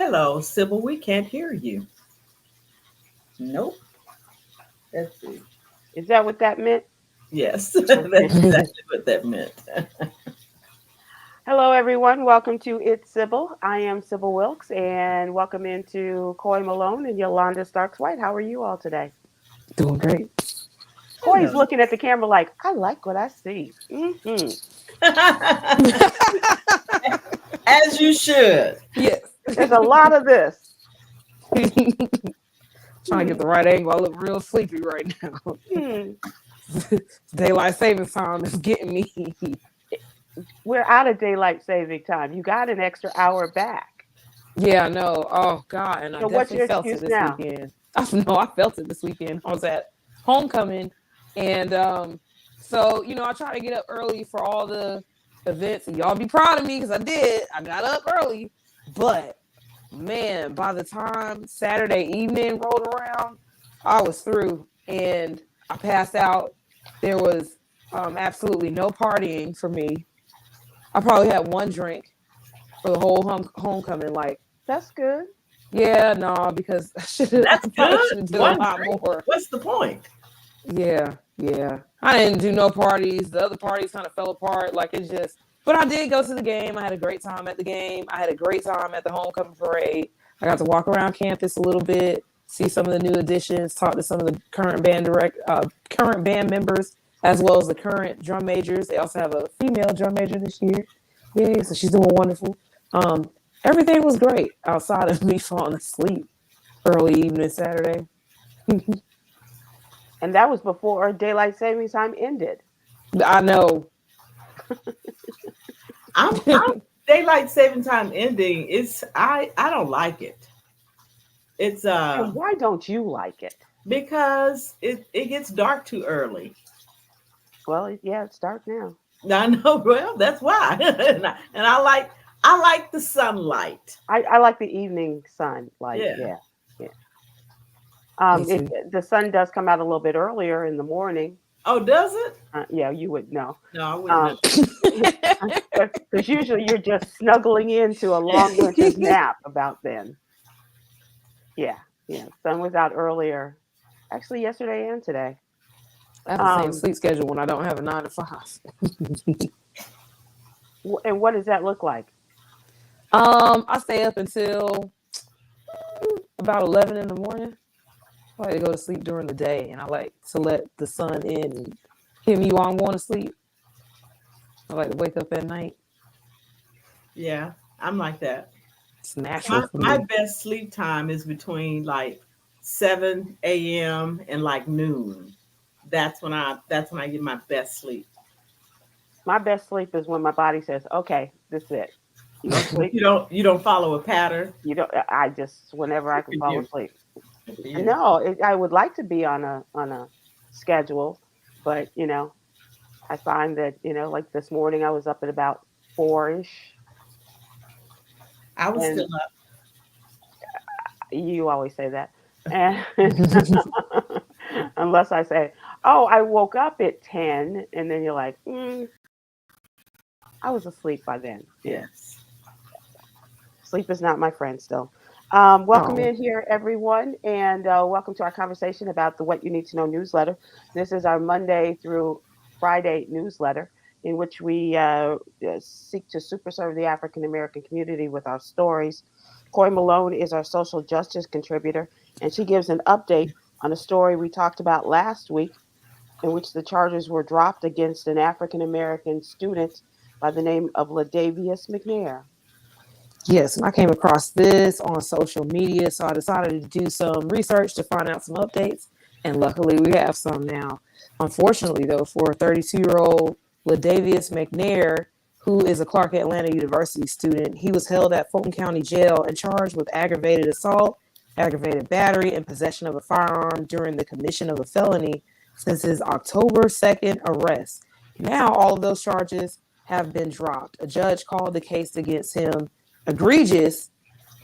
Hello, Sybil. We can't hear you. Nope. Let's see. Is that what that meant? Yes, that's exactly what that meant. Hello, everyone. Welcome to It's Sybil. I am Sybil Wilkes, and welcome into Coy Malone and Yolanda Starks White. How are you all today? Doing great. Coy's Hello. looking at the camera like, I like what I see. As you should. Yes. There's a lot of this. Trying to get the right angle. I look real sleepy right now. Hmm. Daylight savings time is getting me. We're out of daylight saving time. You got an extra hour back. Yeah, I know. Oh God, and I So what's definitely your felt it excuse this now? weekend. I know I felt it this weekend. I was at homecoming, and so I try to get up early for all the events, and y'all be proud of me because I did. I got up early, but man, by the time Saturday evening rolled around, I was through and I passed out. There was absolutely no partying for me. I probably had one drink for the whole homecoming. Like, That's good. yeah, no, because I That's probably good. should have done a One lot drink. more. What's the point? Yeah. I didn't do no parties. The other parties kind of fell apart. Like, it's just, but I did go to the game. I had a great time at the game. I had a great time at the homecoming parade. I got to walk around campus a little bit, see some of the new additions, talk to some of the current band members, as well as the current drum majors. They also have a female drum major this year. Yay, so she's doing wonderful. Everything was great outside of me falling asleep early evening Saturday. And that was before daylight savings time ended. I know. I'm daylight saving time ending. I don't like it. It's And why don't you like it? because it gets dark too early. Well, yeah, it's dark now. I know. Well, that's why. And I like the sunlight. I like the evening sun. Like, Yeah. yeah. Me too. The sun does come out a little bit earlier in the morning. Oh, does it? Yeah, you would know. No, I wouldn't. Because usually you're just snuggling into a long winter's nap about then. Yeah. Sun was out earlier. Actually, yesterday and today. I have the same sleep schedule when I don't have a 9 to 5. And what does that look like? I stay up until about 11 in the morning. I like to go to sleep during the day, and I like to let the sun in and hit me while I'm going to sleep. I like to wake up at night. Yeah, I'm like that. It's natural for My me. best sleep time is between like 7 a.m. and like noon. That's when I get my best sleep. My best sleep is when my body says, "Okay, this is it." You don't sleep. You don't follow a pattern. You don't. I just whenever I can Good for fall you. asleep. Good for you. No, I would like to be on a schedule, but I find that like this morning I was up at about 4ish, I was and still up. you always say that, and unless I say, "Oh, I woke up at 10," and then you're like, "I was asleep by then." Yes. Sleep is not my friend still. Welcome Oh, in here, everyone, and welcome to our conversation about the What You Need to Know newsletter. This is our Monday through Friday newsletter in which we seek to super serve the African American community with our stories. Coy Malone is our social justice contributor, and she gives an update on a story we talked about last week in which the charges were dropped against an African American student by the name of Ladavius McNair. yes. And I came across this on social media, so I decided to do some research to find out some updates. And luckily, we have some now. Unfortunately, though, for a 32-year-old Ladavius McNair, who is a Clark Atlanta University student, he was held at Fulton County Jail and charged with aggravated assault, aggravated battery, and possession of a firearm during the commission of a felony since his October 2nd arrest. Now, all of those charges have been dropped. A judge called the case against him egregious,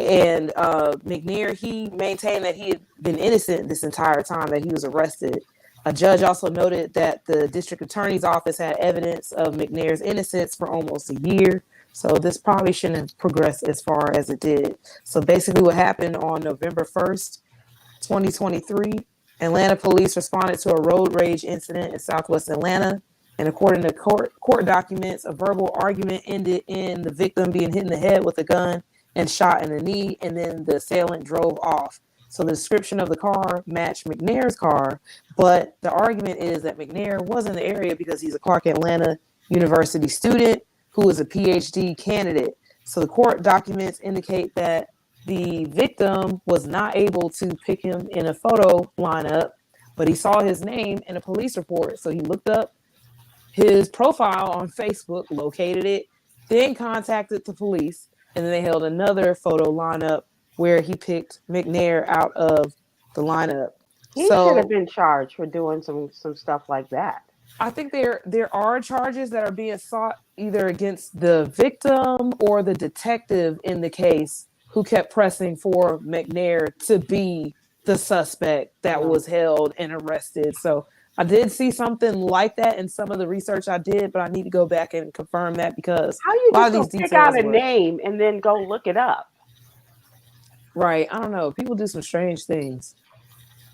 and McNair, he maintained that he had been innocent this entire time that he was arrested. A judge also noted that the district attorney's office had evidence of McNair's innocence for almost a year. So this probably shouldn't have progressed as far as it did. So basically what happened on November 1st, 2023, Atlanta police responded to a road rage incident in Southwest Atlanta. And according to court documents, a verbal argument ended in the victim being hit in the head with a gun and shot in the knee, and then the assailant drove off. So the description of the car matched McNair's car, but the argument is that McNair was in the area because he's a Clark Atlanta University student who is a PhD candidate. So the court documents indicate that the victim was not able to pick him in a photo lineup, but he saw his name in a police report. So he looked up his profile on Facebook, located it, then contacted the police, and then they held another photo lineup where he picked McNair out of the lineup. He should have been charged for doing some stuff like that. I think there are charges that are being sought either against the victim or the detective in the case who kept pressing for McNair to be the suspect that was held and arrested. So I did see something like that in some of the research I did, but I need to go back and confirm that because how you a lot just of these pick details out a name and then go look it up. Right. I don't know. People do some strange things.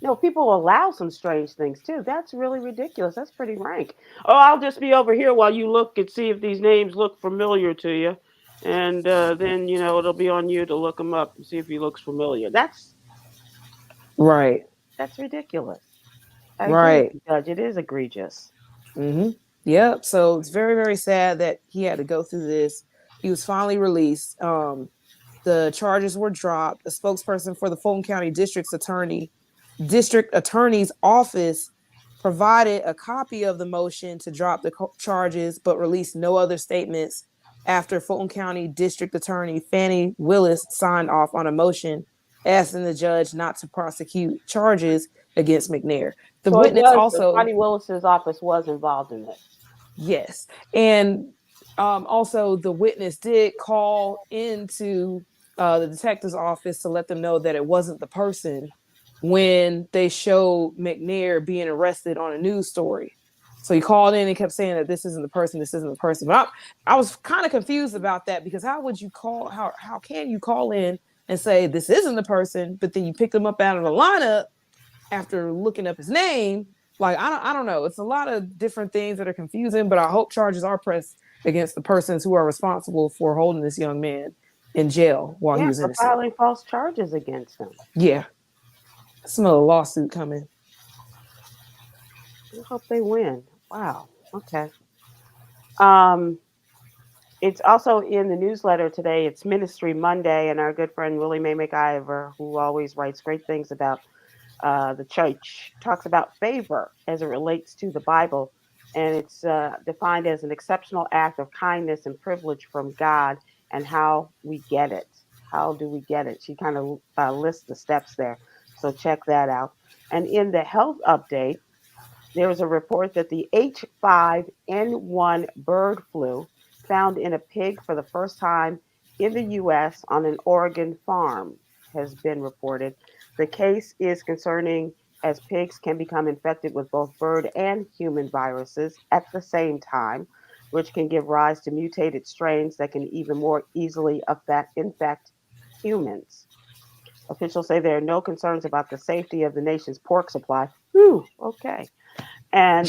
No, people allow some strange things too. That's really ridiculous. That's pretty rank. Oh, I'll just be over here while you look and see if these names look familiar to you. And then, it'll be on you to look him up and see if he looks familiar. That's right. That's ridiculous. I right. agree, Judge. It is egregious. Mm-hmm. Yep. So it's very, very sad that he had to go through this. He was finally released. The charges were dropped. A spokesperson for the Fulton County District Attorney's Office provided a copy of the motion to drop the charges, but released no other statements after Fulton County District Attorney Fannie Willis signed off on a motion asking the judge not to prosecute charges against McNair. The so witness also, Fannie Willis's office was involved in this. Yes, and also the witness did call into the detective's office to let them know that it wasn't the person when they showed McNair being arrested on a news story. So he called in and kept saying that this isn't the person, this isn't the person. But I was kind of confused about that because how can you call in and say this isn't the person, but then you pick them up out of the lineup after looking up his name? Like, I don't know. It's a lot of different things that are confusing, but I hope charges are pressed against the persons who are responsible for holding this young man in jail while he was innocent. Filing false charges against him. Yeah. I smell a lawsuit coming. I hope they win. Wow. Okay. It's also in the newsletter today. It's Ministry Monday, and our good friend Willie Mae McIver, who always writes great things about the church, talks about favor as it relates to the Bible, and it's defined as an exceptional act of kindness and privilege from God, and how we get it. How do we get it? She kind of lists the steps there, so check that out. And in the health update, there was a report that the H5N1 bird flu found in a pig for the first time in the U.S. on an Oregon farm has been reported. The case is concerning as pigs can become infected with both bird and human viruses at the same time, which can give rise to mutated strains that can even more easily infect humans. Officials say there are no concerns about the safety of the nation's pork supply. Whew, okay. And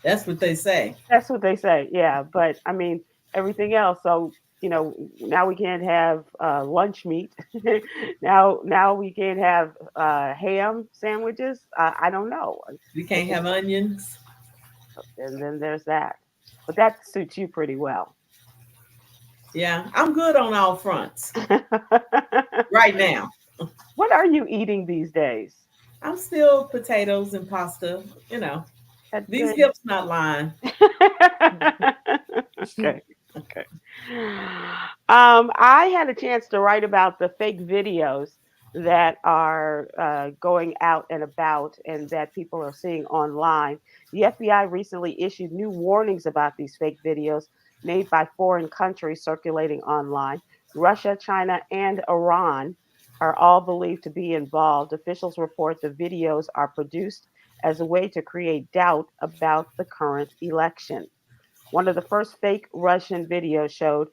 that's what they say. That's what they say, yeah. But I mean, everything else. So, now we can't have lunch meat. now we can't have ham sandwiches. I don't know. We can't have onions. And then there's that. But that suits you pretty well. Yeah, I'm good on all fronts right now. What are you eating these days? I'm still potatoes and pasta. These hips not lying. Okay. I had a chance to write about the fake videos that are going out and about and that people are seeing online. The FBI recently issued new warnings about these fake videos made by foreign countries circulating online. Russia, China, and Iran are all believed to be involved. Officials report the videos are produced as a way to create doubt about the current election. One of the first fake Russian videos showed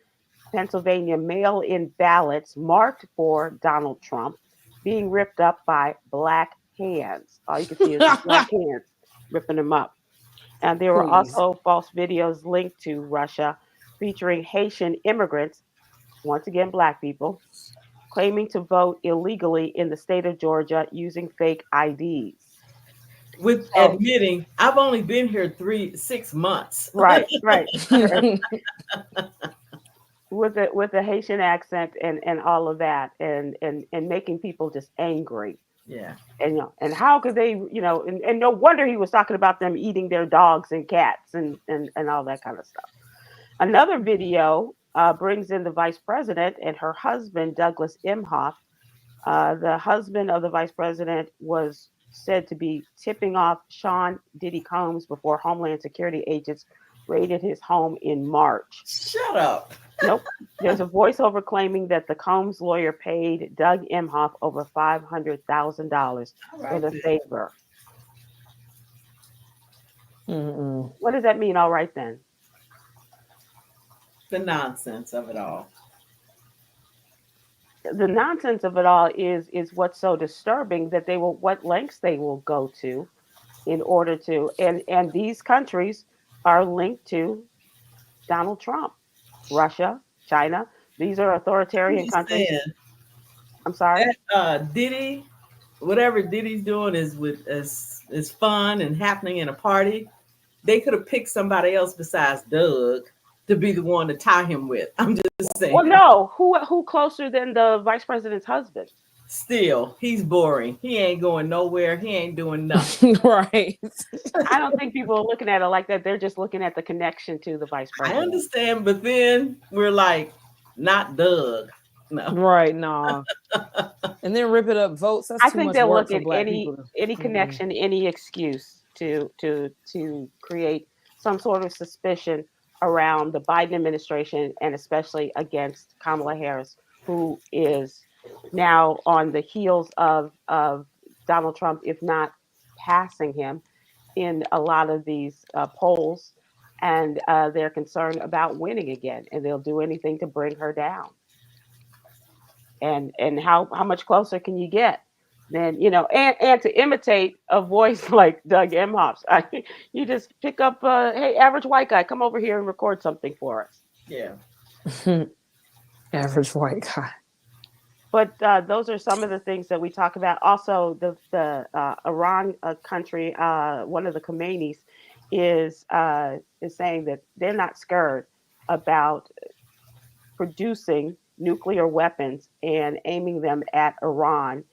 Pennsylvania mail-in ballots marked for Donald Trump being ripped up by black hands. All you can see is the black hands ripping them up. And there were Please. also false videos linked to Russia featuring Haitian immigrants, once again black people, claiming to vote illegally in the state of Georgia using fake IDs. With So, admitting I've only been here 6 months. right, right, right. With a Haitian accent and all of that, and making people just angry. Yeah. And and how could they, and no wonder he was talking about them eating their dogs and cats and all that kind of stuff. Another video brings in the vice president and her husband, Douglas Emhoff. The husband of the vice president was said to be tipping off Sean Diddy Combs before Homeland Security agents raided his home in March. Shut up. Nope. There's a voiceover claiming that the Combs lawyer paid Doug Emhoff over $500,000 for the favor. What does that mean? All right, then. The nonsense of it all. The nonsense of it all is what's so disturbing, that what lengths they will go to in order to, and these countries are linked to Donald Trump, Russia, China. These are authoritarian countries. Saying, I'm sorry. Diddy, whatever Diddy's doing is fun and happening in a party. They could have picked somebody else besides Doug to be the one to tie him with. I'm just saying. Well, no, who closer than the vice president's husband? Still, he's boring. He ain't going nowhere. He ain't doing nothing. Right. I don't think people are looking at it like that. They're just looking at the connection to the vice president. I understand, but then we're like, not Doug. No. Right, no. And then rip it up votes. That's I too think much they'll work look for at black people. any connection, any excuse to create some sort of suspicion around the Biden administration, and especially against Kamala Harris, who is now on the heels of Donald Trump, if not passing him in a lot of these polls. And they're concerned about winning again, and they'll do anything to bring her down. And how much closer can you get? Then, and to imitate a voice like Doug Emhoff's, you just pick up, hey, average white guy, come over here and record something for us. Yeah. Average white guy. But those are some of the things that we talk about. Also, the Iran country, one of the Khomeinis, is saying that they're not scared about producing nuclear weapons and aiming them at Iran,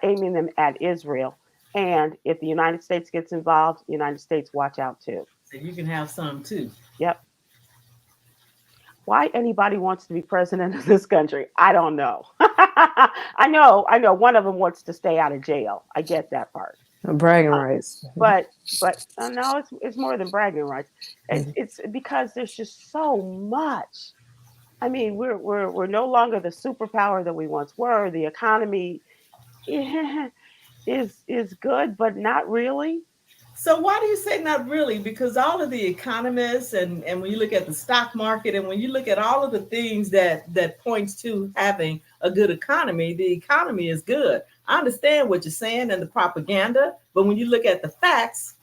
aiming them at Israel. And if the United States gets involved, the United States watch out too. So you can have some too. Yep. Why anybody wants to be president of this country, I don't know. I know one of them wants to stay out of jail. I get that part. Bragging rights. But no, it's more than bragging rights. It's because there's just so much. I mean, we're no longer the superpower that we once were. The economy is good, but not really. So why do you say not really? Because all of the economists and when you look at the stock market and when you look at all of the things that points to having a good economy, the economy is good. I understand what you're saying and the propaganda, but when you look at the facts,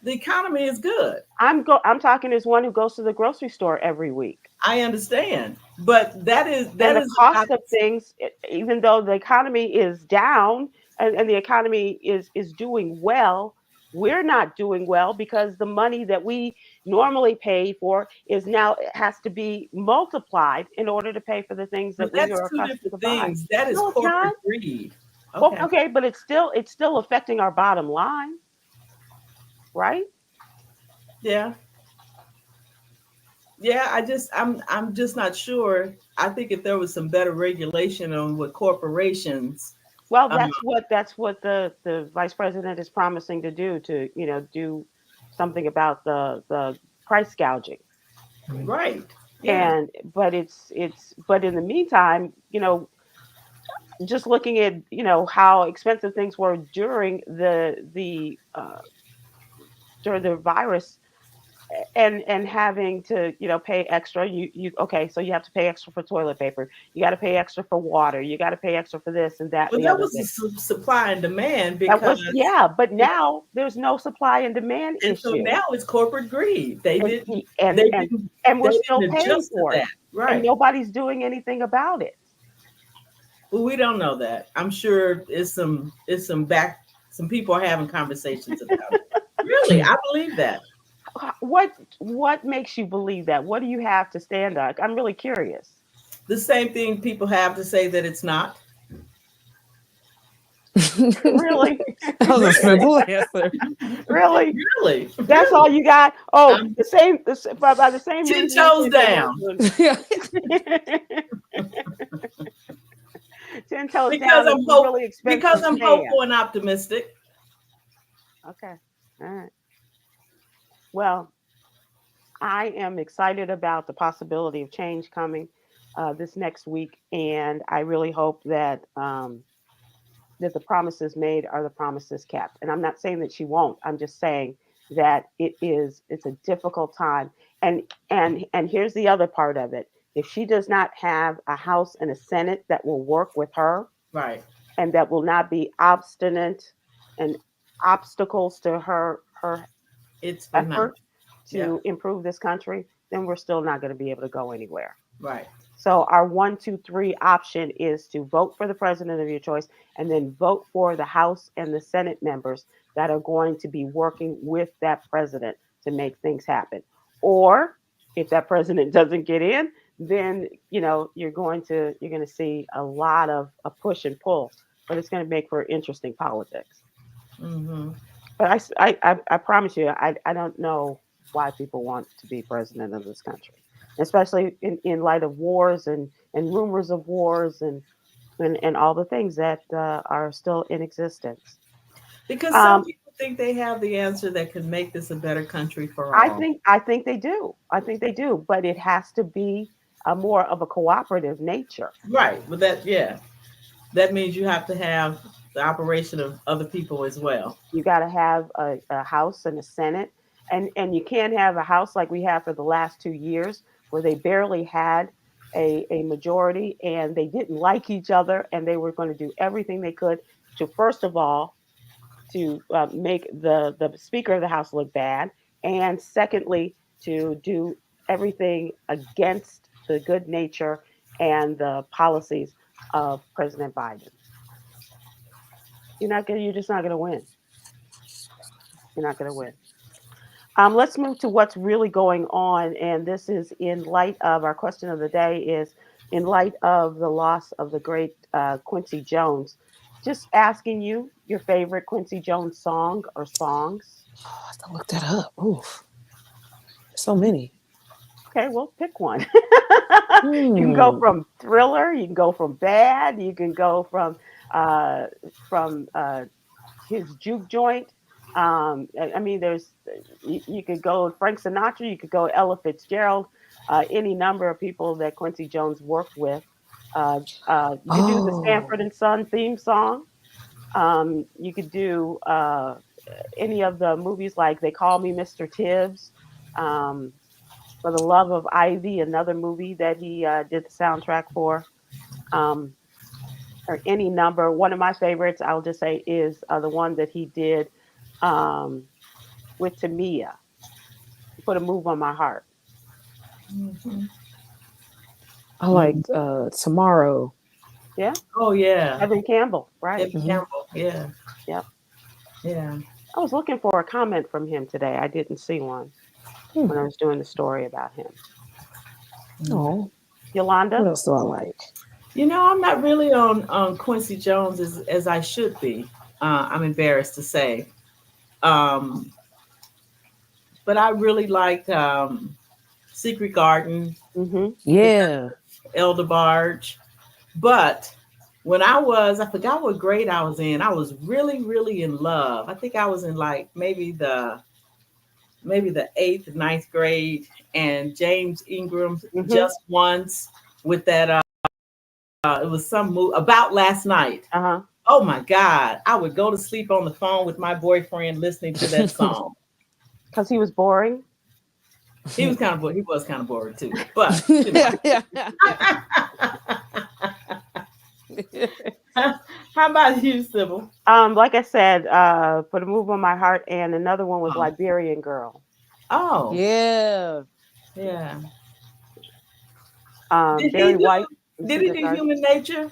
the economy is good. I'm talking as one who goes to the grocery store every week. I understand, but that is the cost of things. Even though the economy is down and the economy is doing well, we're not doing well because the money that we normally pay for is now has to be multiplied in order to pay for the things that we are accustomed to buying. That is corporate greed. Okay, but it's still affecting our bottom line, right? Yeah. I'm just not sure. I think if there was some better regulation on what corporations. Well, that's what the vice president is promising to do, to do something about the price gouging. Right. Yeah. But in the meantime, just looking at how expensive things were during the virus, and having to pay extra. Okay, so you have to pay extra for toilet paper, you got to pay extra for water, you got to pay extra for this and that and Well, the that other was thing. the supply and demand That because, was, yeah, but now there's no supply and demand and so issue. now it's corporate greed. They and didn't, and they and, didn't, and we're they still didn't paying adjust to for it, that, and right? nobody's doing anything about it. Well, we don't know that. I'm sure some people are having conversations about it. Really, I believe that. What makes you believe that? What do you have to stand on? I'm really curious. The same thing people have to say that it's not. Really? That was a Really, simple answer. Really? really, That's all really. you got? Oh, I'm by the same 10 reason you toes said they weren't down doing Yeah. 10 toes because down is I'm a really expensive stand. hopeful and optimistic. Okay. All right. Well, I am excited about the possibility of change coming this next week, and I really hope that the promises made are the promises kept. And I'm not saying that she won't. I'm just saying that it's a difficult time. And here's the other part of it. If she does not have a House and a Senate that will work with her Right. and that will not be obstinate and obstacles to her It's been not. effort Yeah. to improve this country, then we're still not going to be able to go anywhere. Right. So our 1, 2, 3 option is to vote for the president of your choice and then vote for the House and the Senate members that are going to be working with that president to make things happen. Or if that president doesn't get in, then you're going to see a lot of a push and pull, but it's going to make for interesting politics. Mm-hmm. But I promise you, I don't know why people want to be president of this country, especially in light of wars and rumors of wars and all the things that are still in existence. Because some Um, people think they have the answer that can make this a better country for I all. think I think they do. I think they do, but it has to be a more of a cooperative nature. Right. But yeah, that means you have to have the operation of other people as well. You got to have a House and a Senate, and you can't have a House like we have for the last 2 years, where they barely had a majority, and they didn't like each other, and they were going to do everything they could to, first of all, to make the Speaker of the House look bad, and secondly, to do everything against the good nature and the policies of President Biden. You're just not gonna win. You're not gonna win. Let's move to what's really going on, and this is in light of our question of the day is in light of the loss of the great Quincy Jones. Just asking you your favorite Quincy Jones song or songs. Oh, I have to look that up. Oof. So many. Okay, well, pick one. You can go Hmm. from Thriller, you can go from Bad, you can go from his juke joint. I mean, you could go Frank Sinatra, you could go Ella Fitzgerald, any number of people that Quincy Jones worked with. You could do the Oh. Sanford and Son theme song. You could do any of the movies like They Call Me Mr. Tibbs, um, For the Love of Ivy, another movie that he did the soundtrack for. Um, or any number. One of my favorites, I'll just say, is the one that he did um, with Tamia. Put a Move on My Heart. Mhm. I like Tomorrow. Yeah, Oh yeah. Evan Campbell. Right. Evan Hmm. Campbell. Yeah. Yep. Yeah. I was looking for a comment from him today. I didn't see one Hmm. when I was doing the story about him. Mm. Oh, what Yolanda. else do I like? I'm not really on Quincy Jones as I should be. I'm embarrassed to say. Um, but I really like Secret Garden, Mm-hmm. Yeah. Elder Barge. But I forgot what grade I was in. I was really, really in love. I think I was in like maybe the eighth, ninth grade, and James Ingram Mm-hmm. just once with that. It was some movie about last night. Uh-huh. Oh my God! I would go to sleep on the phone with my boyfriend listening to that song. Because he was boring. He was kind of bored. He was kind of bored too. But you know. How about you, Sybil? Like I said, Put a Move on My Heart, and another one was Oh. Liberian Girl. Oh, Yeah. yeah. Barry White. Did he do Human Nature?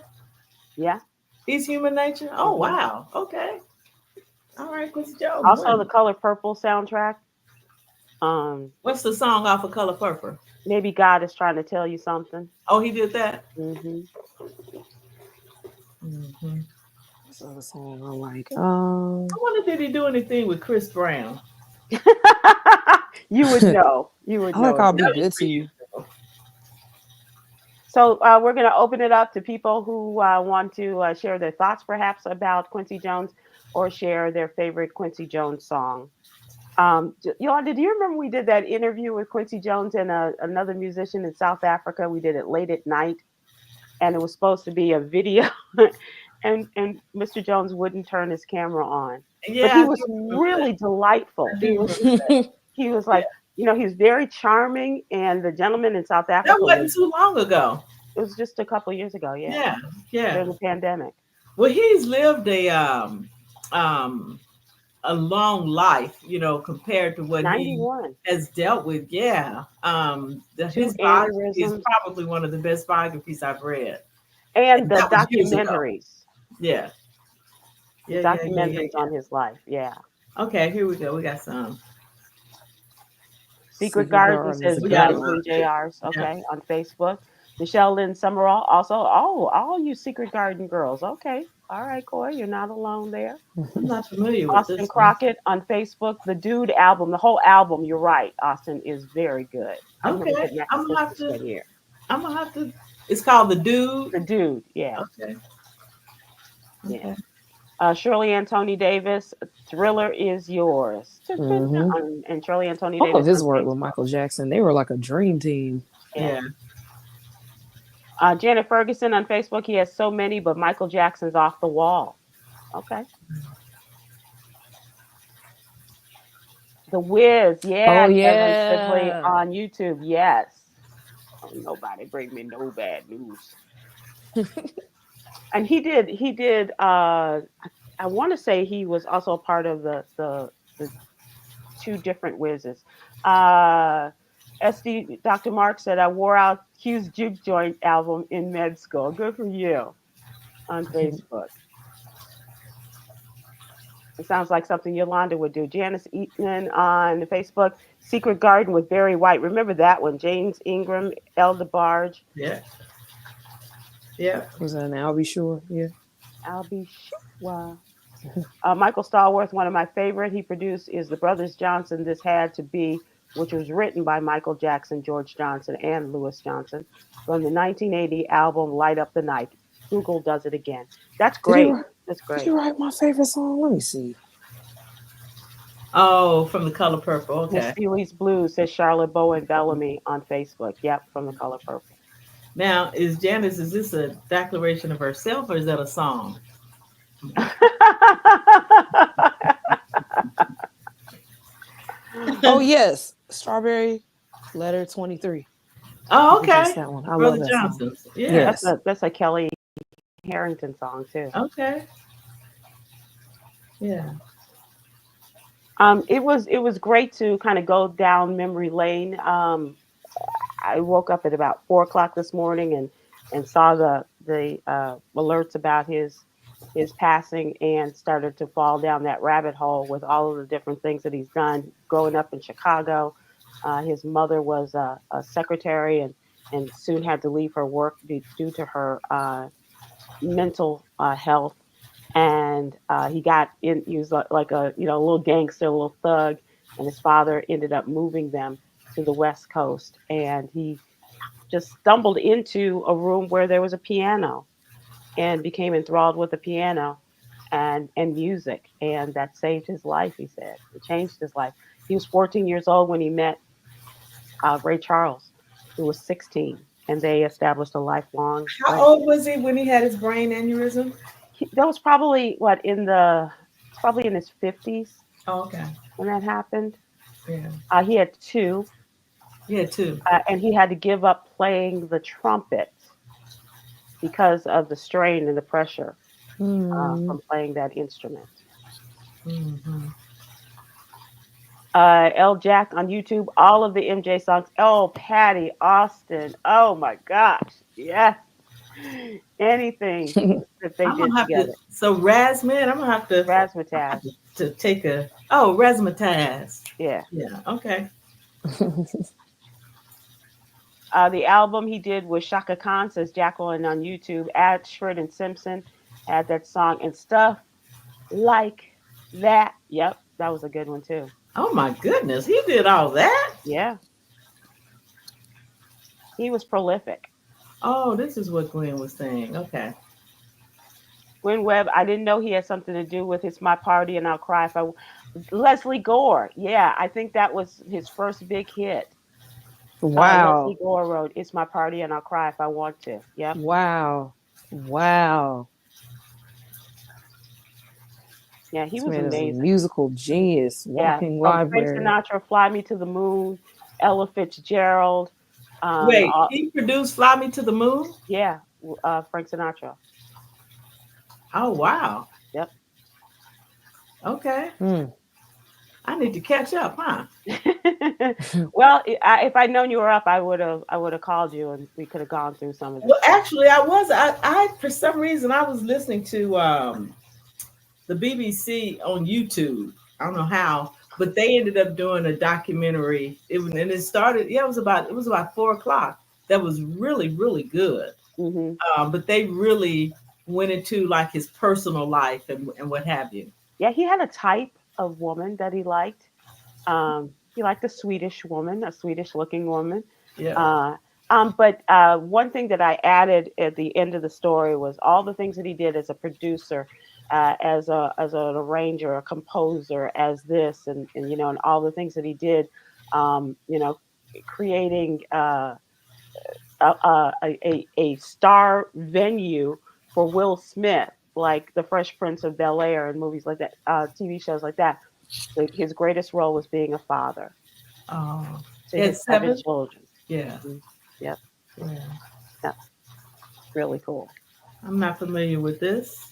Yeah. He's Human Nature? Oh, Mhm. wow. Okay. All right, Quincy Jones. Also, the Color Purple soundtrack. What's the song off of Color Purple? Maybe God is trying to tell you something. Oh, he did that? Mm-hmm. Mm-hmm. What's the other song I like? I wonder, did he do anything with Chris Brown? You would know. You would I know. like I'll Be That Good was for to you. You. So we're going to open it up to people who want to share their thoughts, perhaps, about Quincy Jones, or share their favorite Quincy Jones song. Yolanda, do you remember we did that interview with Quincy Jones and another musician in South Africa? We did it late at night, and it was supposed to be a video, and Mr. Jones wouldn't turn his camera on. Yeah, But he was really delightful. He was like, he was very charming, and the gentleman in South Africa. That wasn't too long ago. It was just a couple of years ago, Yeah. during the pandemic. Well, he's lived a long life, compared to what 91. he has dealt with. Yeah. His biography is probably one of the best biographies I've read. And the documentaries. Yeah. Documentaries on his life. Yeah. Okay, here we go. We got some. Secret Garden says Queen JR's. Okay, on Facebook. Michelle Lynn Summerall also. Oh, all you Secret Garden girls. Okay. All right, Coy, you're not alone there. I'm not familiar with Austin this Crockett on Facebook. The Dude album, the whole album, you're right, Austin, is very good. Okay. I'm gonna have to. It's called The Dude. The Dude, yeah. Okay. Yeah. Shirley Ann Tony Davis, Thriller Is Yours. Mm-hmm. And Shirley Ann Tony All Davis. of his work with Michael Jackson, they were like a dream team. Yeah. Janet Ferguson on Facebook, he has so many, but Michael Jackson's Off the Wall. Okay. The Wiz, yeah. Oh, yeah. Kevin Sibley on YouTube, yes. Oh, nobody bring me no bad news. And he did, I want to say he was also a part of the two different Wizzes. SD Dr. Mark said, I wore out Q's Juke Joint album in med school. Good for you on Facebook. It sounds like something Yolanda would do. Janice Eaton on Facebook. Secret Garden with Barry White. Remember that one? James Ingram, El DeBarge. Yeah. Yeah. Was that an I'll Be Sure? Yeah. I'll Be Sure. Michael Stallworth, one of my favorite he produced is The Brothers Johnson, This Had to Be, which was written by Michael Jackson, George Johnson, and Louis Johnson from the 1980 album Light Up the Night. Google does it again. That's great. That's great. Did you write my favorite song? Let me see. Oh, from The Color Purple. Okay. Miss Steely's Blues, says Charlotte Bowen Bellamy on Facebook. Yep, from The Color Purple. Now, is this a declaration of herself, or is that a song? Oh, yes. Strawberry Letter 23. Oh, okay. That one. I Brother love that Johnson. song. Yeah. Yes. That's a Kelly Harrington song, too. Okay. Yeah. It was great to kind of go down memory lane. I woke up at about 4:00 this morning and saw the alerts about his passing, and started to fall down that rabbit hole with all of the different things that he's done growing up in Chicago. His mother was a secretary and soon had to leave her work due to her mental health. And he was like a little gangster, a little thug, and his father ended up moving them to the West Coast, and he just stumbled into a room where there was a piano and became enthralled with the piano and music, and that saved his life. He said it changed his life. He was 14 years old when he met Ray Charles, who was 16, and they established a lifelong. How old was he when he had his brain aneurysm? That was probably probably in his 50s. Oh, okay. When that happened. Yeah. He had two. Yeah, too. And he had to give up playing the trumpet because of the strain and the pressure Hmm. from playing that instrument. Mm-hmm. L Jack on YouTube, all of the MJ songs. Oh, Patty Austin. Oh my gosh. Yes. Anything that they I'm did gonna have to. together. So Razman, I'm gonna have to. I'm gonna have Razzmatazz. to take a. Oh, Razzmatazz. Yeah. Yeah. Okay. The album he did with Shaka Khan, says Jacqueline on YouTube. Ashford and Simpson had that song and stuff like that. Yep, that was a good one too. Oh my goodness, he did all that. Yeah, he was prolific. Oh, this is what Glenn was saying. Okay. Gwen Webb, I didn't know he had something to do with It's My Party and I'll Cry If I. Leslie Gore, yeah, I think that was his first big hit. Leslie Wow. Gore wrote It's My Party and I'll Cry If I Want to. Yep. Wow. Wow. Yeah, he This was man is a amazing. musical genius, Yeah, walking from Frank library. Sinatra, Fly Me to the Moon, Ella Fitzgerald. Wait, he produced "Fly Me to the Moon." Yeah, Frank Sinatra. Oh wow. Yep. Okay. Hmm. I need to catch up, huh? Well, if I'd known you were up, I would have called you and we could have gone through some of this Well, stuff. actually, I was. I for some reason I was listening to the BBC on YouTube. I don't know how, but they ended up doing a documentary. And it started. Yeah, it was about 4 o'clock. That was really really good. Hmm. But they really went into like his personal life and what have you. Yeah, he had a type of woman that he liked. He liked a Swedish woman, a Swedish-looking woman. Yeah. Uh, but one thing that I added at the end of the story was all the things that he did as a producer, as an arranger, a composer, as this, and and all the things that he did, creating a star venue for Will Smith, like The Fresh Prince of Bel Air and movies like that, TV shows like that. His greatest role was being a father Oh, to his it's 7 7. children. Yeah. Mhm. Yep, Yeah. yep, really cool. I'm not familiar with this.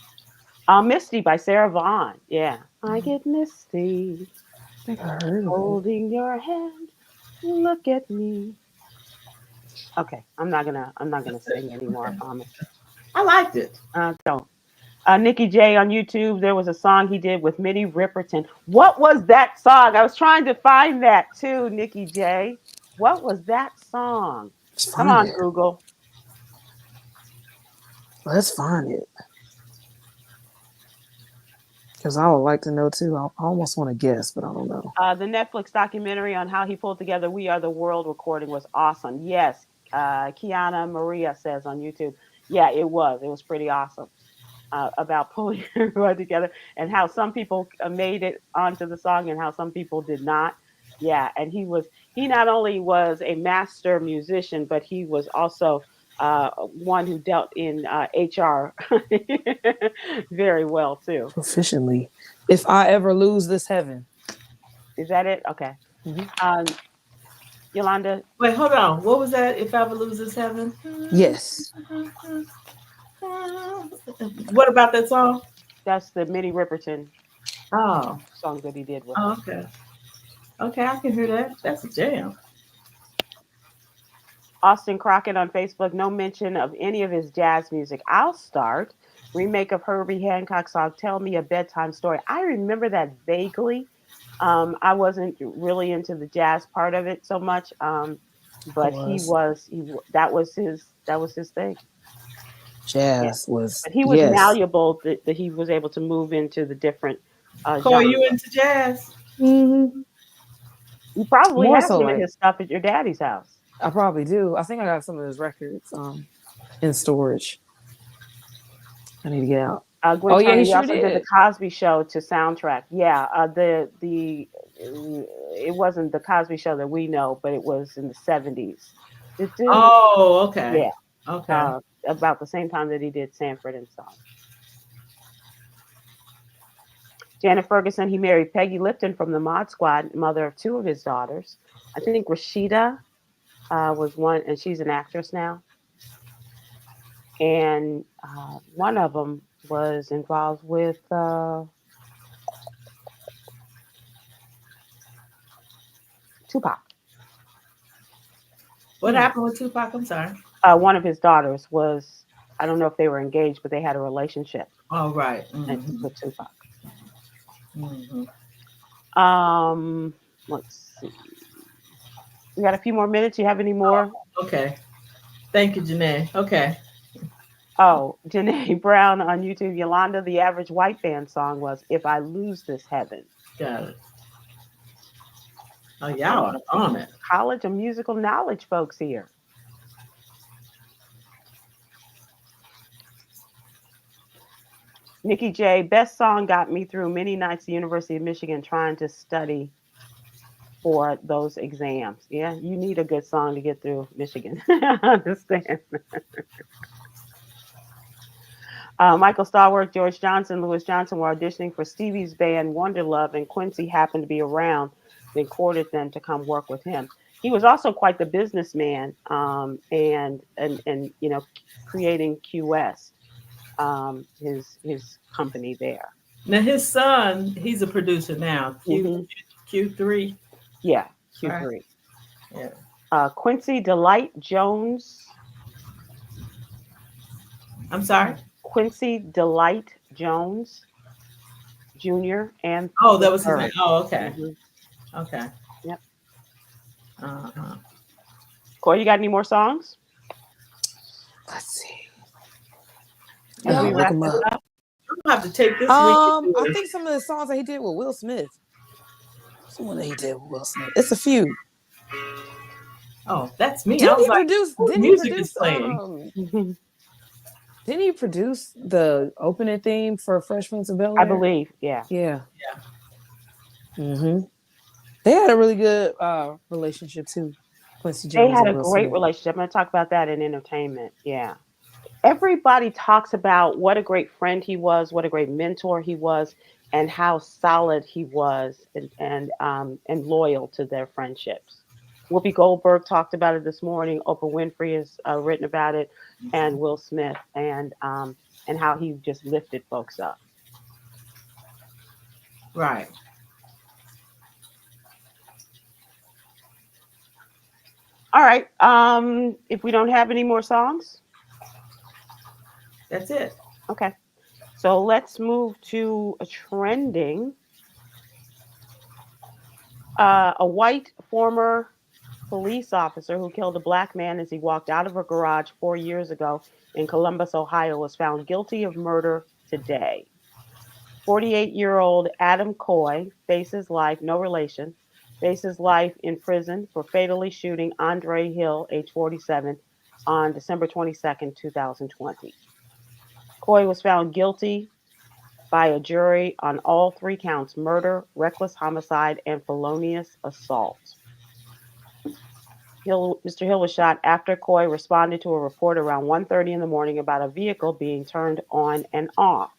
Misty by Sarah Vaughan. Yeah. I get misty I think I heard of it. holding your hand. Look at me. Okay, I'm not gonna sing anymore, I promise. I liked it. Don't. Nikki J on YouTube, there was a song he did with Minnie Riperton. What was that song? I was trying to find that too, Nikki J. What was that song? Let's Come find on, it. Google. Let's find it. Because I would like to know too. I almost want to guess, but I don't know. The Netflix documentary on how he pulled together We Are the World recording was awesome. Yes, Kiana Maria says on YouTube. Yeah, it was. It was pretty awesome about pulling everyone together and how some people made it onto the song and how some people did not. Yeah, and he not only was a master musician, but he was also one who dealt in HR very well too. Proficiently. If I ever lose this heaven. Is that it? Okay. Mhm. Um, Yolanda, Wait, hold on. What was that? If I ever lose this heaven? Yes. What about that song? that's the Minnie Riperton Oh, song that he did with oh, her. okay. Okay, I can hear that. That's a jam. Austin Crockett on Facebook, no mention of any of his jazz music. I'll start. Remake of Herbie Hancock's song, Tell Me a Bedtime Story. I remember that vaguely. I wasn't really into the jazz part of it so much, I but was. that was his thing. Yeah, Jazz was, but he was yes. malleable that he was able to move into the different Corey, genres. you into jazz? Hmm. You probably More have so some of like, his stuff at your daddy's house. I probably do. I think I got some of his records in storage. I need to get out. Gwen Oh yeah, he Turner, he sure also did the did. Cosby Show to soundtrack. Yeah, it wasn't the Cosby Show that we know, but it was in the 70s. Oh, okay. Yeah, Okay. about the same time that he did Sanford and Son. Janet Ferguson, he married Peggy Lipton from the Mod Squad, mother of 2 of his daughters. I think Rashida was one, and she's an actress now. And one of them was involved with Tupac. What happened with Tupac? I'm sorry. One of his daughters was, I don't know if they were engaged, but they had a relationship. Oh, right. With Tupac. Mm-hmm. Let's see. We got a few more minutes. You have any more? Okay. Thank you, Janae. Okay. Oh, Janae Brown on YouTube. Yolanda, the average white band song was "If I Lose This Heaven." Got it. Oh, y'all are on it. College of Musical Knowledge folks here. Nikki J, best song got me through many nights at the University of Michigan trying to study for those exams. Yeah, you need a good song to get through Michigan. I understand. Michael Starworth, George Johnson, Louis Johnson were auditioning for Stevie's band Wonderlove, and Quincy happened to be around, then courted them to come work with him. He was also quite the businessman, and you know, creating QS, his company there. Now his son, he's a producer now. Q3. Yeah, Q3. Right. Yeah. Quincy Delight Jones. I'm sorry. Quincy Delight Jones Jr. and that was his name. Oh, okay. Okay. Yep. Uh-huh. Coy, you got any more songs? Let's see. As we wrap this up. You'll have to take this I think some of the songs that he did with Will Smith. Someone that he did with Will Smith. It's a few. Oh, that's me. Didn't he produce the opening theme for Fresh Prince of Bel-Air? I believe, yeah. Mm-hmm. They had a really good relationship too. Quincy Jones. They had a great relationship. I'm going to talk about that in entertainment. Yeah. Everybody talks about what a great friend he was, what a great mentor he was, and how solid he was and loyal to their friendships. Whoopi Goldberg talked about it this morning. Oprah Winfrey has written about it, and Will Smith, and how he just lifted folks up. Right. All right. If we don't have any more songs, that's it. Okay. So let's move to a trending. A white former police officer who killed a black man as he walked out of a garage 4 years ago in Columbus, Ohio, was found guilty of murder today. 48-year-old Adam Coy faces life, no relation, faces life in prison for fatally shooting Andre Hill, age 47, on December 22nd, 2020. Coy was found guilty by a jury on all 3 counts: murder, reckless homicide, and felonious assault. Mr. Hill was shot after Coy responded to a report around 1:30 in the morning about a vehicle being turned on and off.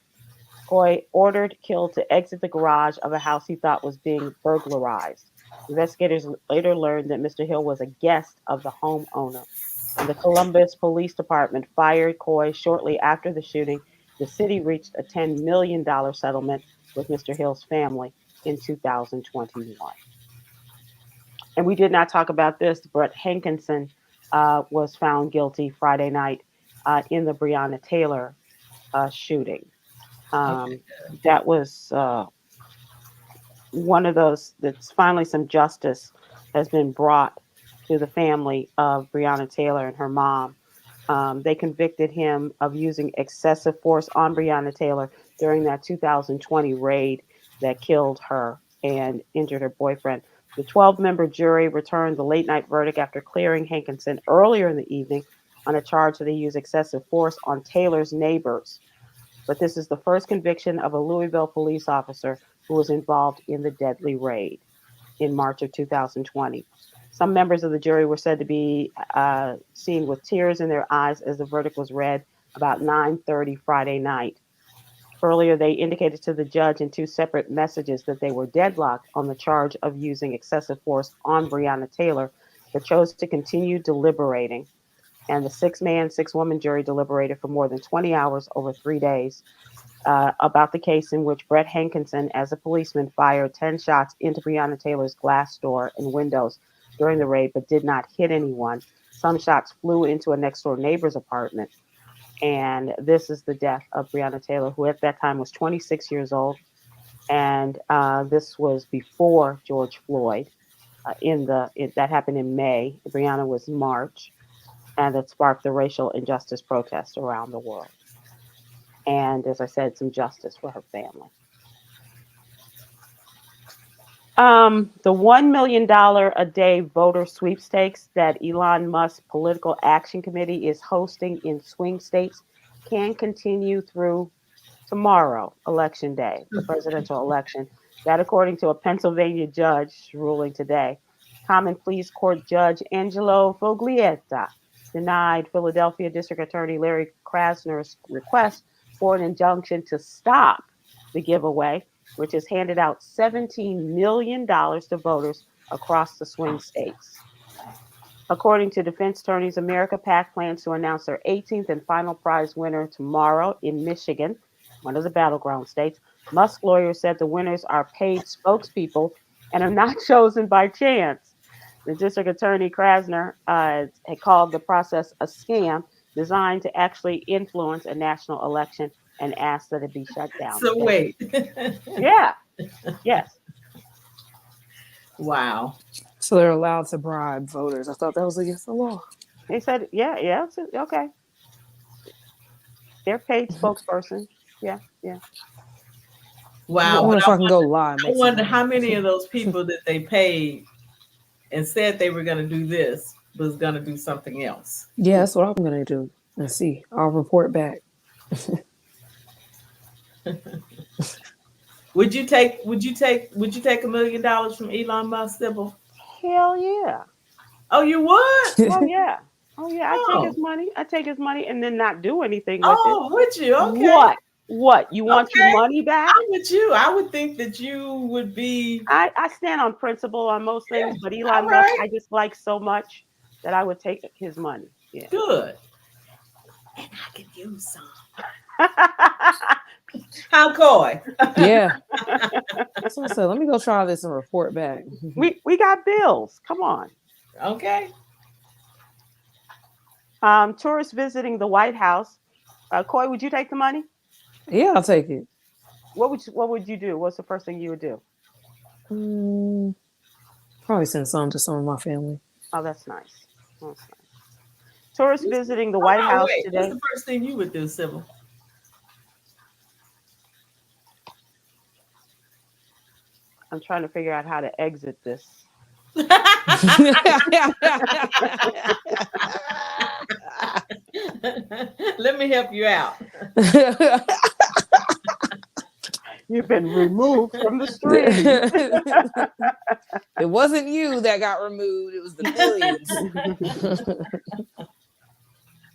Coy ordered Hill to exit the garage of a house he thought was being burglarized. Investigators later learned that Mr. Hill was a guest of the homeowner. And the Columbus Police Department fired Coy shortly after the shooting. The city reached a $10 million settlement with Mr. Hill's family in 2021. And we did not talk about this, but Hankinson was found guilty Friday night in the Breonna Taylor shooting. That was one of those that's finally some justice has been brought to the family of Breonna Taylor and her mom. They convicted him of using excessive force on Breonna Taylor during that 2020 raid that killed her and injured her boyfriend. The 12-member jury returned the late-night verdict after clearing Hankinson earlier in the evening on a charge that he used excessive force on Taylor's neighbors. But this is the first conviction of a Louisville police officer who was involved in the deadly raid in March of 2020. Some members of the jury were said to be seen with tears in their eyes as the verdict was read about 9:30 Friday night. Earlier, they indicated to the judge in 2 separate messages that they were deadlocked on the charge of using excessive force on Breonna Taylor but chose to continue deliberating. And the 6-man, 6-woman jury deliberated for more than 20 hours over 3 days about the case in which Brett Hankinson, as a policeman, fired 10 shots into Breonna Taylor's glass door and windows during the raid, but did not hit anyone. Some shots flew into a next-door neighbor's apartment. And this is the death of Breonna Taylor, who at that time was 26 years old. And this was before George Floyd. That happened in May. Breonna was March, and it sparked the racial injustice protests around the world. And as I said, some justice for her family. The $1 million a day voter sweepstakes that Elon Musk Political Action Committee is hosting in swing states can continue through tomorrow, Election Day, the presidential election. That, according to a Pennsylvania judge ruling today. Common Pleas Court Judge Angelo Foglietta denied Philadelphia District Attorney Larry Krasner's request for an injunction to stop the giveaway, which has handed out $17 million to voters across the swing states. According to Defense Attorneys America, PAC plans to announce their 18th and final prize winner tomorrow in Michigan, one of the battleground states. Musk lawyers said the winners are paid spokespeople and are not chosen by chance. The district attorney Krasner had called the process a scam designed to actually influence a national election and asked that it be shut down. So wait. Yeah. Yes. Wow. So they're allowed to bribe voters. I thought that was against the law. They said, yeah, okay. They're paid spokesperson. Yeah. I Wow. wonder if I can go live. I wonder how many of those people that they paid and said they were going to do this was going to do something else. Yeah, that's what I'm going to do. Let's see. I'll report back. Would you take $1 million from Elon Musk, Sybil? Hell yeah. Oh, you would? Oh yeah. I take his money and then not do anything with it. Oh, would you? Okay. What? You want your money back? I'm with you. I would think that you would be. I stand on principle on most things, but Elon Musk I dislike so much that I would take his money. Yeah. Good. And I could use some. How coy? Yeah. That's what I said. Let me go try this and report back. We got bills. Come on. Okay. Tourists visiting the White House. Coy, would you take the money? Yeah, I'll take it. What would you do? What's the first thing you would do? Probably send some to some of my family. Oh, that's nice. Tourists visiting the White House today. What's the first thing you would do, Sybil? I'm trying to figure out how to exit this. Let me help you out. You've been removed from the stream. It wasn't you that got removed. It was the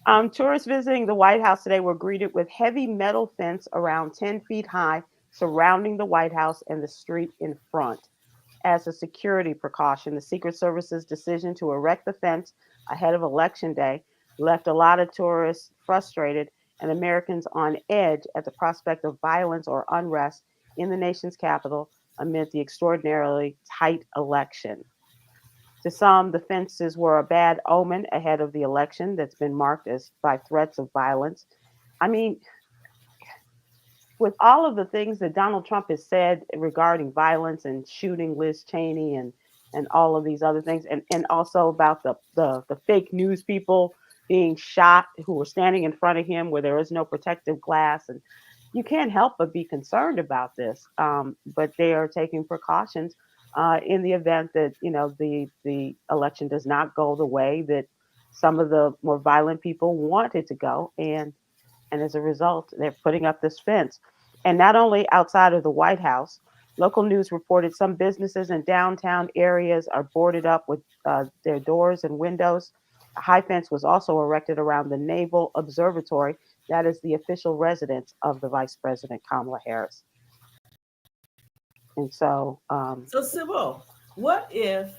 millions. Tourists visiting the White House today were greeted with heavy metal fence around 10 feet high surrounding the White House and the street in front. As a security precaution, the Secret Service's decision to erect the fence ahead of Election Day left a lot of tourists frustrated and Americans on edge at the prospect of violence or unrest in the nation's capital amid the extraordinarily tight election. To some, the fences were a bad omen ahead of the election that's been marked as by threats of violence. I mean, with all of the things that Donald Trump has said regarding violence and shooting Liz Cheney and all of these other things, and also about the fake news people being shot who were standing in front of him where there is no protective glass, and you can't help but be concerned about this. But they are taking precautions in the event that the election does not go the way that some of the more violent people want it to go, and as a result, they're putting up this fence. And not only outside of the White House, local news reported some businesses in downtown areas are boarded up with their doors and windows. A high fence was also erected around the Naval Observatory. That is the official residence of the Vice President Kamala Harris. And so, so Sybil, what if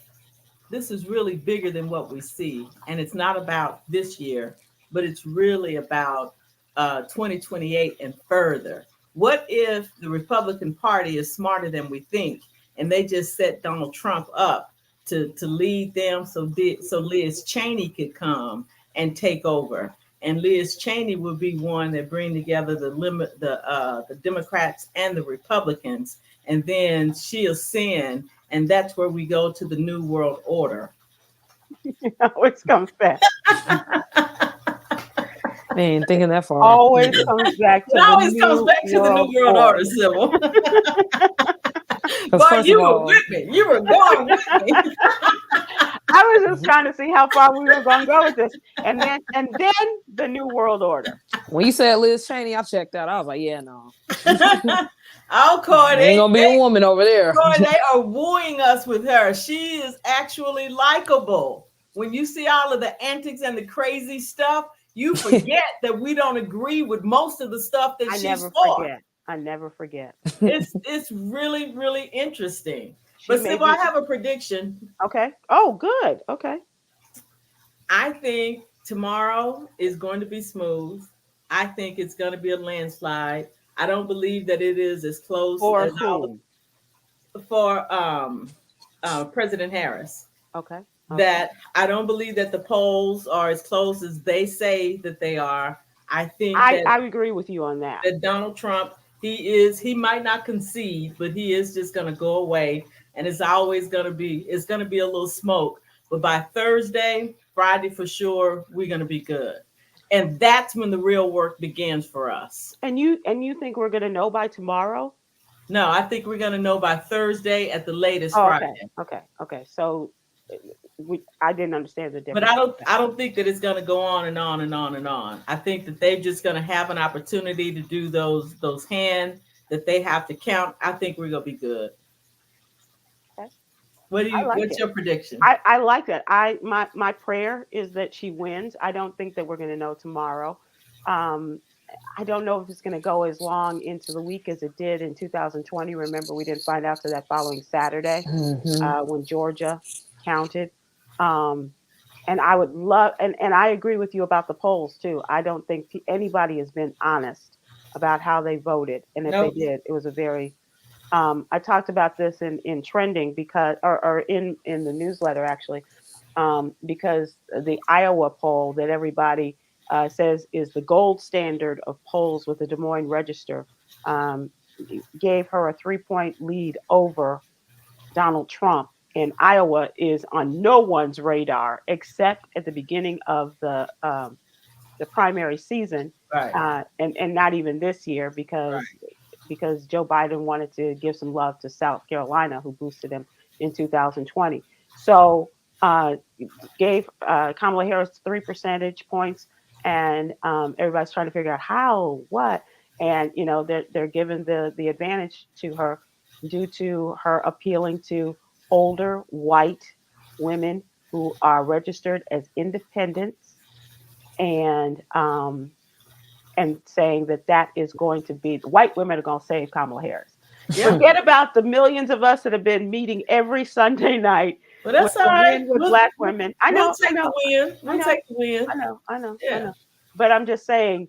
this is really bigger than what we see. And it's not about this year, but it's really about 2028 and further. What if the Republican Party is smarter than we think and they just set Donald Trump up to lead them so Liz Cheney could come and take over? And Liz Cheney would be one that bring together the Democrats and the Republicans, and then she'll send, and that's where we go to the New World Order. It always comes back. I ain't thinking that far. Always comes back to the New World Order, Sybil. Boy, you were with me. You were going with me. I was just trying to see how far we were going to go with this, and then the New World Order. When you said Liz Cheney, I checked out. I was like, yeah, no. Oh, Coy, ain't gonna be a woman over there. Coy, they are wooing us with her. She is actually likable. When you see all of the antics and the crazy stuff, you forget that we don't agree with most of the stuff that she's for. I never forget. It's really, really interesting. But Sybil, I have a prediction. Okay. Oh, good. Okay. I think tomorrow is going to be smooth. I think it's going to be a landslide. I don't believe that it is as close as for President Harris. Okay. That I don't believe that the polls are as close as they say that they are. I think I agree with you on that. That Donald Trump, he might not concede, but he is just going to go away. And it's going to be a little smoke. But by Thursday, Friday for sure, we're going to be good. And that's when the real work begins for us. And you think we're going to know by tomorrow? No, I think we're going to know by Thursday at the latest Friday. Okay. So I didn't understand the difference. But I don't think that it's going to go on and on and on and on. I think that they're just going to have an opportunity to do those hands that they have to count. I think we're going to be good. What's your prediction? I like that. My prayer is that she wins. I don't think that we're going to know tomorrow. I don't know if it's going to go as long into the week as it did in 2020. Remember, we didn't find out till that following Saturday when Georgia counted. And I would love, and I agree with you about the polls too. I don't think anybody has been honest about how they voted. And if they did, it was a very I talked about this in trending because, or in the newsletter actually, because the Iowa poll that everybody says is the gold standard of polls with the Des Moines Register gave her a 3-point lead over Donald Trump. And Iowa is on no one's radar except at the beginning of the primary season, right. And not even this year because Joe Biden wanted to give some love to South Carolina, who boosted him in 2020. So gave Kamala Harris 3 percentage points, and everybody's trying to figure out how, what, and they're giving the advantage to her due to her appealing to older white women who are registered as independents, and saying that is going to be, white women are going to save Kamala Harris. Yeah. Forget about the millions of us that have been meeting every Sunday night. But that's all right. With Black women. We'll take the win. I know. But I'm just saying,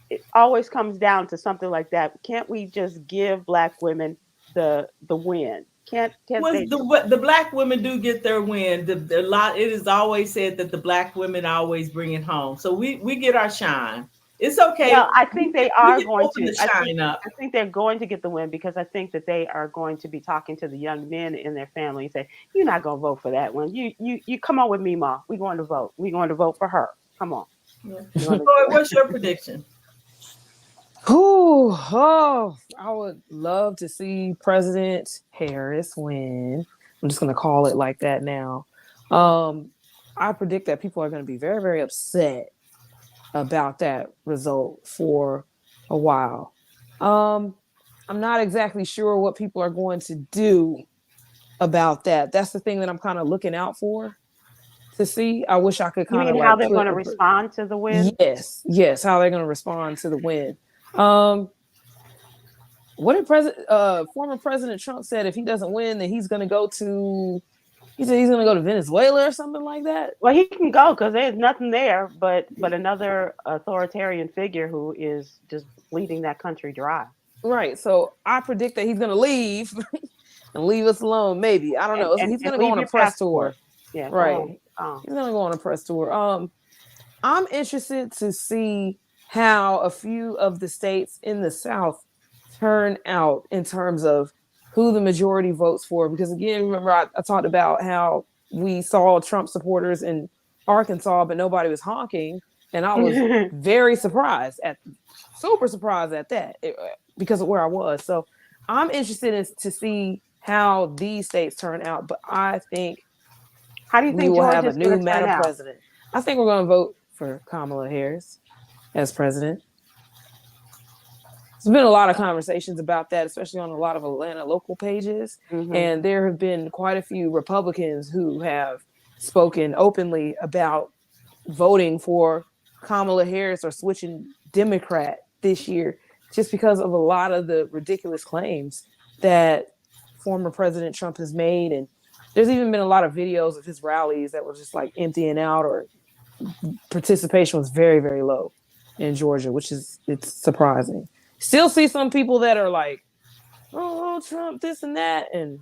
it always comes down to something like that. Can't we just give Black women the win? The Black women do get their win. It is always said that the Black women always bring it home. So we get our shine. It's okay. Well, I think they are going to shine up. I think they're going to get the win because I think that they are going to be talking to the young men in their family and say, "You're not going to vote for that one. You come on with me, Ma. We're going to vote. We're going to vote for her. Come on." Yeah. What's your prediction? I would love to see President Harris win. I'm just going to call it like that now. I predict that people are going to be very, very upset about that result for a while. I'm not exactly sure what people are going to do about that. That's the thing that I'm kind of looking out for to see. I wish I could kind of how they're going to respond to the win. Yes, how they're going to respond to the win. What did former President Trump said? If he doesn't win, then he's going to go to, He said he's going to go to Venezuela or something like that. Well, he can go because there's nothing there but another authoritarian figure who is just bleeding that country dry. Right. So I predict that he's going to leave and leave us alone. Maybe, I don't know. He's going to go on a press tour. Yeah. Right. He's going to go on a press tour. I'm interested to see how a few of the states in the South turn out in terms of who the majority votes for. Because again, remember I talked about how we saw Trump supporters in Arkansas, but nobody was honking. And I was very super surprised at that because of where I was. So I'm interested to see how these states turn out. But I think we will have a new Madam President. I think we're going to vote for Kamala Harris as president. There's been a lot of conversations about that, especially on a lot of Atlanta local pages. Mm-hmm. And there have been quite a few Republicans who have spoken openly about voting for Kamala Harris or switching Democrat this year, just because of a lot of the ridiculous claims that former President Trump has made. And there's even been a lot of videos of his rallies that were just like emptying out, or participation was very, very low in Georgia, it's surprising. Still see some people that are like, oh, Trump, this and that. And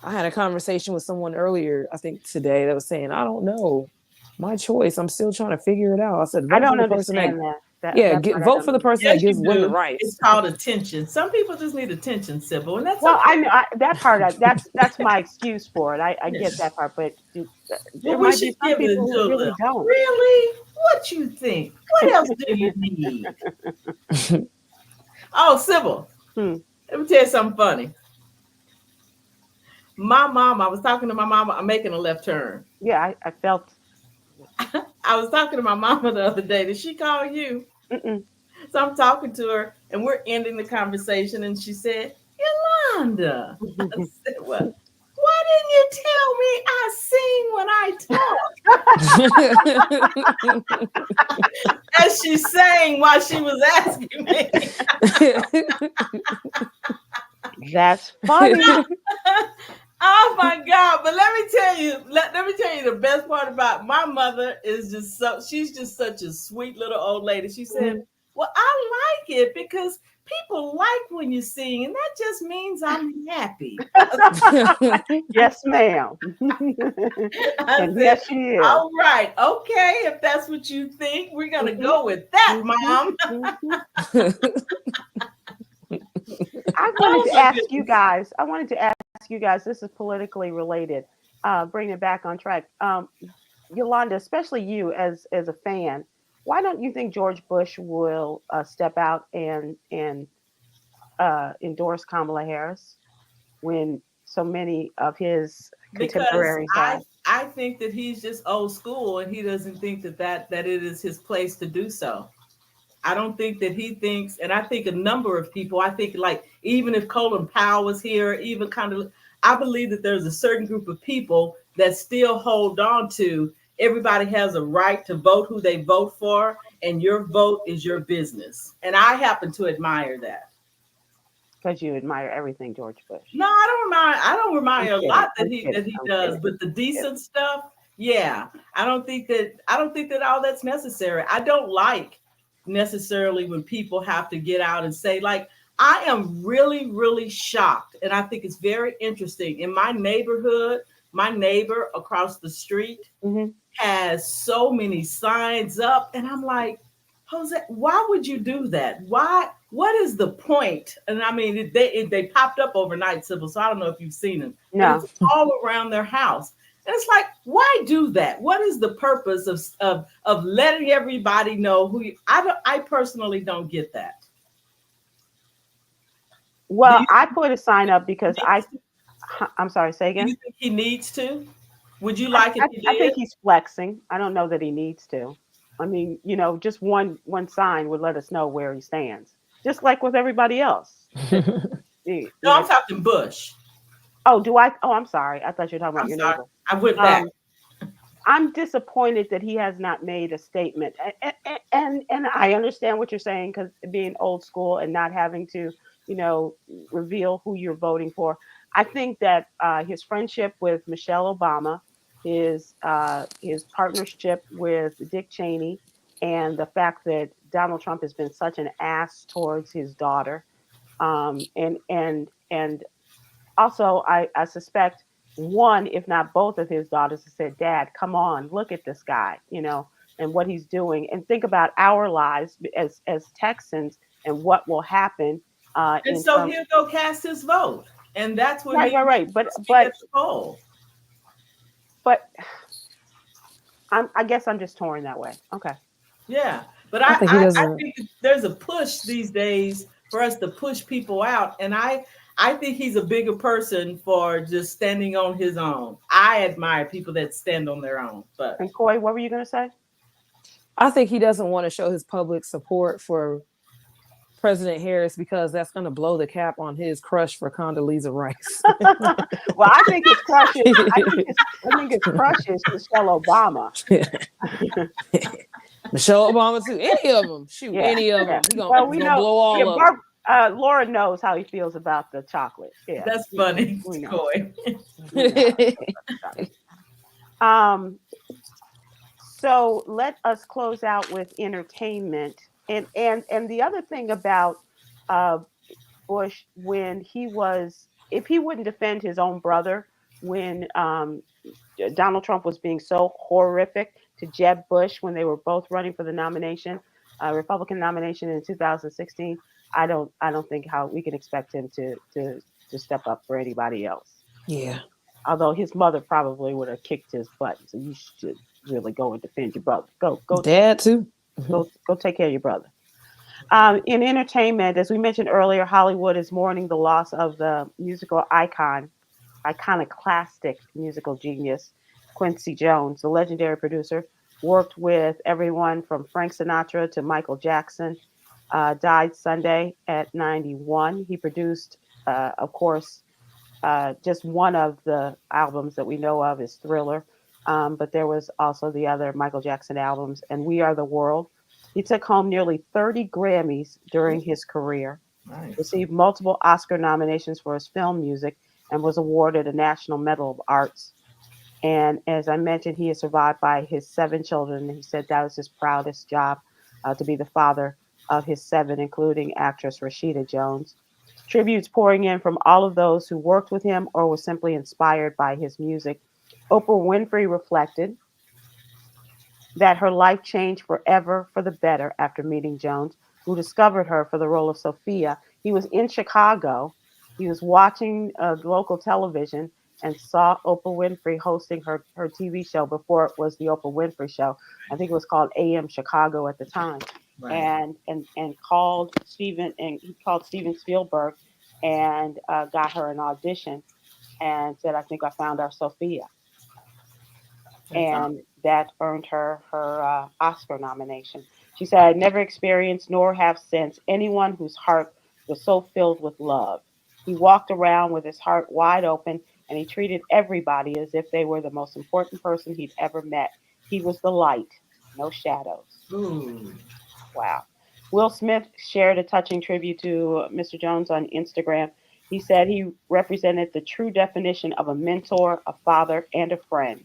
I had a conversation with someone earlier, I think today, that was saying, I don't know, my choice. I'm still trying to figure it out. I said, I don't understand that. Vote for the person that gives women rights. It's called attention. Some people just need attention, Sybil, and that's well. Okay. I know that part. That's my excuse for it. I get that part, but there might be some people who really don't. Really? What you think? What else do you need? Oh, Sybil. Let me tell you something funny. My mom. I was talking to my mama. I'm making a left turn. Yeah, I felt. I was talking to my mama the other day. Did she call you? Mm-mm. So I'm talking to her, and we're ending the conversation, and she said, Yolanda. I said, well, why didn't you tell me I sing when I talk? As she sang while she was asking me. That's funny. Oh my God. But let me tell you the best part about my mother is she's just such a sweet little old lady. She said, well, I like it because people like when you sing, and that just means I'm happy. Yes, ma'am. And yes, she is. All right. Okay. If that's what you think, we're going to go with that, Mom. I wanted to ask you guys, this is politically related, bring it back on track. Yolanda, especially you as a fan, why don't you think George Bush will step out and endorse Kamala Harris when so many of his contemporaries have? I think that he's just old school, and he doesn't think that it is his place to do so. I don't think that he thinks, and I think a number of people, I think like even if Colin Powell was here, even I believe that there's a certain group of people that still hold on to everybody has a right to vote who they vote for, and your vote is your business. And I happen to admire that. Because you admire everything George Bush. No, I don't admire a lot that he does, but the decent stuff, yeah. I don't think that all that's necessary. I don't like necessarily when people have to get out and say, like, I am really, really shocked. And I think it's very interesting. In my neighborhood, my neighbor across the street has so many signs up. And I'm like, Jose, why would you do that? Why? What is the point? And I mean, they popped up overnight, Sybil, so I don't know if you've seen them. No. It's all around their house. And it's like, why do that? What is the purpose of letting everybody know who you? I personally don't get that. Well, I put a sign up because I'm sorry, say again. Do you think he needs to? Would you like it? I think he's flexing. I don't know that he needs to. I mean, just one sign would let us know where he stands, just like with everybody else. No, I'm talking Bush. Oh, do I? Oh, I'm sorry. I thought you were talking about your neighbor. I went back. I'm disappointed that he has not made a statement. And I understand what you're saying, because being old school and not having to, reveal who you're voting for. I think that his friendship with Michelle Obama, his partnership with Dick Cheney, and the fact that Donald Trump has been such an ass towards his daughter, and also I suspect one, if not both of his daughters have said, "Dad, come on, look at this guy, and what he's doing, and think about our lives as Texans and what will happen." And In so terms, he'll go cast his vote, and that's what right, he right, right, will speak at the poll. but I guess I'm just torn that way. Okay. Yeah, but I think he I doesn't. think there's a push these days for us to push people out, and I think he's a bigger person for just standing on his own. I admire people that stand on their own, but And Coy, what were you going to say? I think he doesn't want to show his public support for President Harris because that's going to blow the cap on his crush for Condoleezza Rice. Well, I think his crush is Michelle Obama. Michelle Obama too. Any of them. Shoot, Yeah, any of yeah. them. He's Well, we gonna know. blow all Yeah, of them. Laura knows how he feels about the chocolate. Yeah, that's funny, we know. Coy. We know. So let us close out with entertainment, and the other thing about uh, Bush, when if he wouldn't defend his own brother when Donald Trump was being so horrific to Jeb Bush when they were both running for the Republican nomination in 2016. I don't think how we can expect him to step up for anybody else. Yeah. Although his mother probably would have kicked his butt. So you should really go and defend your brother. Go. Dad too. Go take care of your brother. In entertainment, as we mentioned earlier, Hollywood is mourning the loss of the musical iconoclastic musical genius, Quincy Jones. The legendary producer worked with everyone from Frank Sinatra to Michael Jackson. Died Sunday at 91. He produced, of course, just one of the albums that we know of is Thriller, but there was also the other Michael Jackson albums, and We Are the World. He took home nearly 30 Grammys during his career, Nice. received multiple Oscar nominations for his film music, and was awarded a National Medal of Arts. And as I mentioned, he is survived by his 7 children. He said that was his proudest job, to be the father of his 7, including actress Rashida Jones. Tributes pouring in from all of those who worked with him or were simply inspired by his music. Oprah Winfrey reflected that her life changed forever for the better after meeting Jones, who discovered her for the role of Sophia. He was in Chicago. He was watching local television and saw Oprah Winfrey hosting her TV show before it was the Oprah Winfrey Show. I think it was called AM Chicago at the time. Right. And called Steven Spielberg and got her an audition and said, "I think I found our Sophia." And that earned her Oscar nomination. She said, "I never experienced nor have since anyone whose heart was so filled with love. He walked around with his heart wide open, and he treated everybody as if they were the most important person he'd ever met. He was the light, no shadows." Ooh. Wow. Will Smith shared a touching tribute to Mr. Jones on Instagram. He said he represented the true definition of a mentor, a father, and a friend.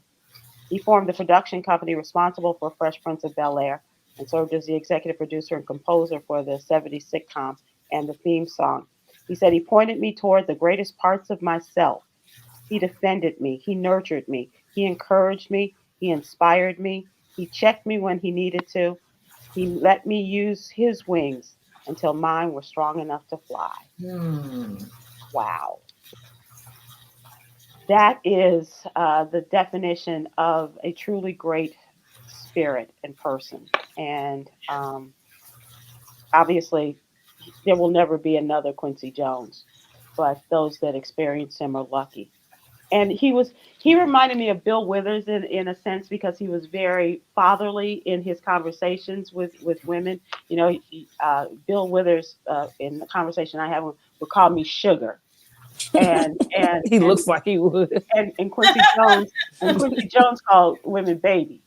He formed the production company responsible for Fresh Prince of Bel-Air and served as the executive producer and composer for the 70s sitcom and the theme song. He said he pointed me toward the greatest parts of myself. He defended me. He nurtured me. He encouraged me. He inspired me. He checked me when he needed to. He let me use his wings until mine were strong enough to fly. Wow. That is the definition of a truly great spirit and person. And obviously, there will never be another Quincy Jones, but those that experience him are lucky. And he reminded me of Bill Withers in a sense because he was very fatherly in his conversations with women. Bill Withers in the conversation I had would call me sugar, and He looks like he would. and Quincy Jones called women baby.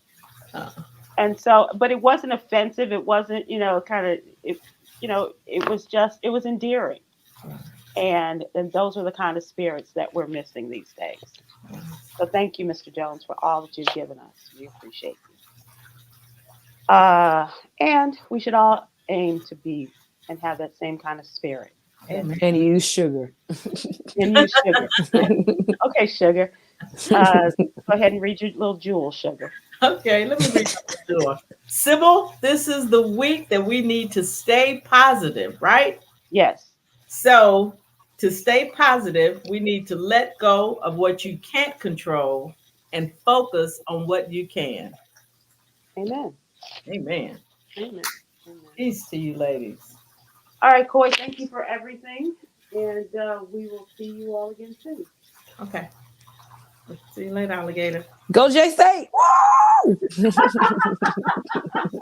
And so, but it wasn't offensive. It wasn't, it was endearing. And those are the kind of spirits that we're missing these days. So thank you, Mr. Jones, for all that you've given us. We appreciate you. And we should all aim to be and have that same kind of spirit. Amen. And use sugar. And use sugar. Okay, sugar. Go ahead and read your little jewel, sugar. Okay, let me read the door. Sybil, this is the week that we need to stay positive, right? Yes. So to stay positive, we need to let go of what you can't control and focus on what you can. Amen. Amen. Amen. Amen. Peace to you, ladies. All right, Coy, thank you for everything. And we will see you all again soon. Okay. See you later, alligator. Go J State. Woo!